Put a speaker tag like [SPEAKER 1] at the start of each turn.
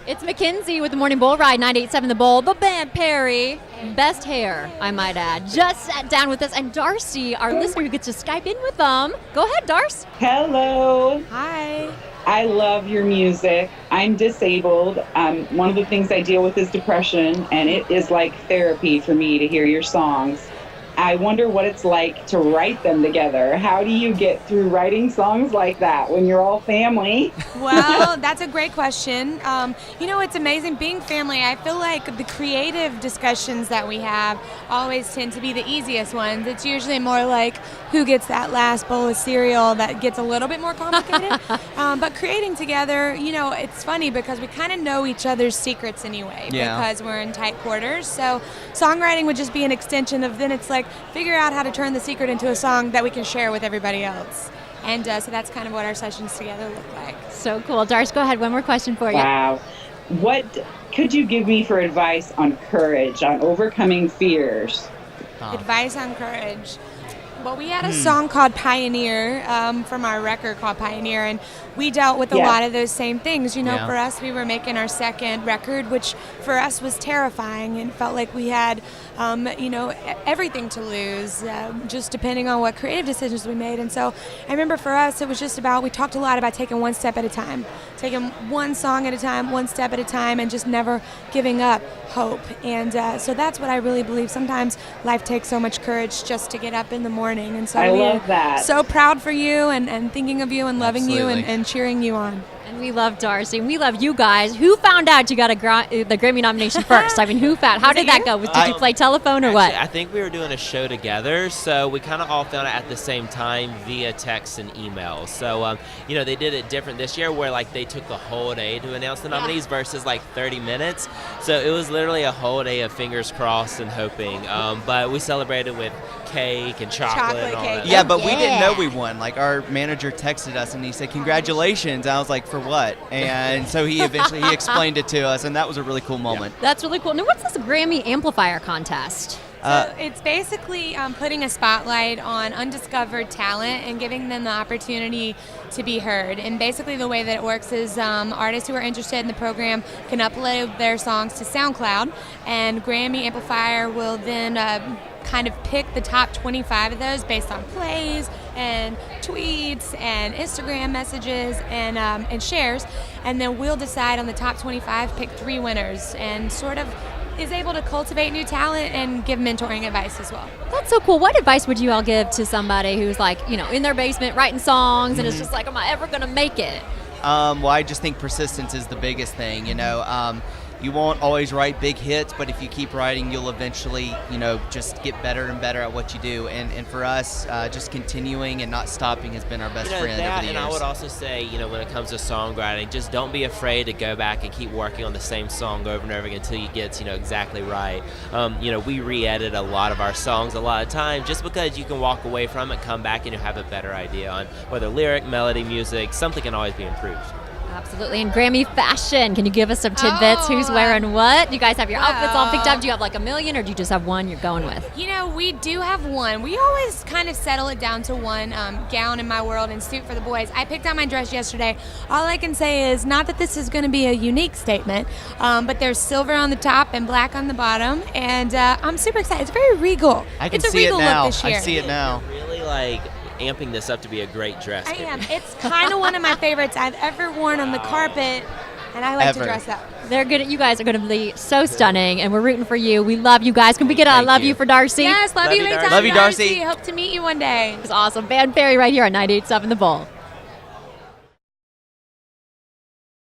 [SPEAKER 1] It's Mackenzie with the Morning Bull Ride, 98.7 The Bull. The band Perry, best hair, I might add, just sat down with us. And Darcey, our listener who gets to Skype in with them. Go ahead, Darce.
[SPEAKER 2] Hello.
[SPEAKER 3] Hi.
[SPEAKER 2] I love your music. I'm disabled. One of the things I deal with is depression, and it is like therapy for me to hear your songs. I wonder what it's like to write them together. How do you get through writing songs like that when you're all family?
[SPEAKER 3] Well, that's a great question. It's amazing being family. I feel like the creative discussions that we have always tend to be the easiest ones. It's usually more like who gets that last bowl of cereal that gets a little bit more complicated. But creating together, it's funny because we kind of know each other's secrets anyway because we're in tight quarters. So songwriting would just be an extension of then it's like figure out how to turn the secret into a song that we can share with everybody else. And so that's kind of what our sessions together look like.
[SPEAKER 1] So cool. Darce, go ahead. One more question for you.
[SPEAKER 2] Wow. What could you give me for advice on courage, on overcoming fears?
[SPEAKER 3] Advice on courage. Well, we had a song called Pioneer from our record called Pioneer, and we dealt with a lot of those same things. For us, we were making our second record, which for us was terrifying and felt like we had, everything to lose, just depending on what creative decisions we made. And so I remember for us, it was just about, we talked a lot about taking one step at a time, taking one song at a time, one step at a time, and just never giving up hope. And so that's what I really believe. Sometimes life takes so much courage just to get up in the morning. And so
[SPEAKER 2] I love that.
[SPEAKER 3] So proud for you and thinking of you and loving
[SPEAKER 4] Absolutely.
[SPEAKER 3] you and cheering you on.
[SPEAKER 1] And we love Darcey, and we love you guys. Who found out you got the Grammy nomination first? I mean, who found? How did that go? Did you play telephone or what?
[SPEAKER 4] I think we were doing a show together, so we kind of all found out at the same time via text and email. So, they did it different this year where, they took the whole day to announce the nominees versus, 30 minutes. So it was literally a whole day of fingers crossed and hoping. But we celebrated with cake and chocolate and all
[SPEAKER 3] cake.
[SPEAKER 4] that.
[SPEAKER 5] Yeah, but we didn't know we won. Our manager texted us and he said, "Congratulations." I was like, "For what?" And so he explained it to us, and that was a really cool moment.
[SPEAKER 1] That's really cool. Now, what's this Grammy Amplifier contest?
[SPEAKER 3] So it's basically putting a spotlight on undiscovered talent and giving them the opportunity to be heard. And basically the way that it works is artists who are interested in the program can upload their songs to SoundCloud, and Grammy Amplifier will then kind of pick the top 25 of those based on plays and tweets and Instagram messages and shares, and then we'll decide on the top 25, pick 3 winners, and sort of is able to cultivate new talent and give mentoring advice as well.
[SPEAKER 1] That's so cool. What advice would you all give to somebody who's in their basement writing songs and it's just like, am I ever going to make it?
[SPEAKER 5] Well, I just think persistence is the biggest thing. You won't always write big hits, but if you keep writing, you'll eventually, just get better and better at what you do. And for us, just continuing and not stopping has been our best friend over the years.
[SPEAKER 4] And I would also say, when it comes to songwriting, just don't be afraid to go back and keep working on the same song over and over again until you get, exactly right. We re-edit a lot of our songs a lot of times just because you can walk away from it, come back, and you'll have a better idea on whether lyric, melody, music, something can always be improved.
[SPEAKER 1] Absolutely. And Grammy fashion, can you give us some tidbits? Who's wearing what? You guys have your outfits all picked up? Do you have a million, or do you just have one you're going with?
[SPEAKER 3] We do have one. We always kind of settle it down to one gown in my world and suit for the boys. I picked out my dress yesterday. All I can say is not that this is going to be a unique statement, but there's silver on the top and black on the bottom, and I'm super excited. It's very regal.
[SPEAKER 5] I can
[SPEAKER 3] it's a
[SPEAKER 5] see
[SPEAKER 3] regal
[SPEAKER 5] it now.
[SPEAKER 3] Look this year.
[SPEAKER 5] I see it now.
[SPEAKER 4] Really amping this up to be a great dress.
[SPEAKER 3] I am. It's kind of one of my favorites I've ever worn on the carpet, and I like to dress up.
[SPEAKER 1] They're good. You guys are going to be so stunning, and we're rooting for you. We love you guys. Can we get a I love you for Darcey?
[SPEAKER 3] Yes, love you anytime,
[SPEAKER 5] Love you, Darcey.
[SPEAKER 3] Hope to meet you one day.
[SPEAKER 1] It's awesome. Band Perry right here on 98.7 The Bull.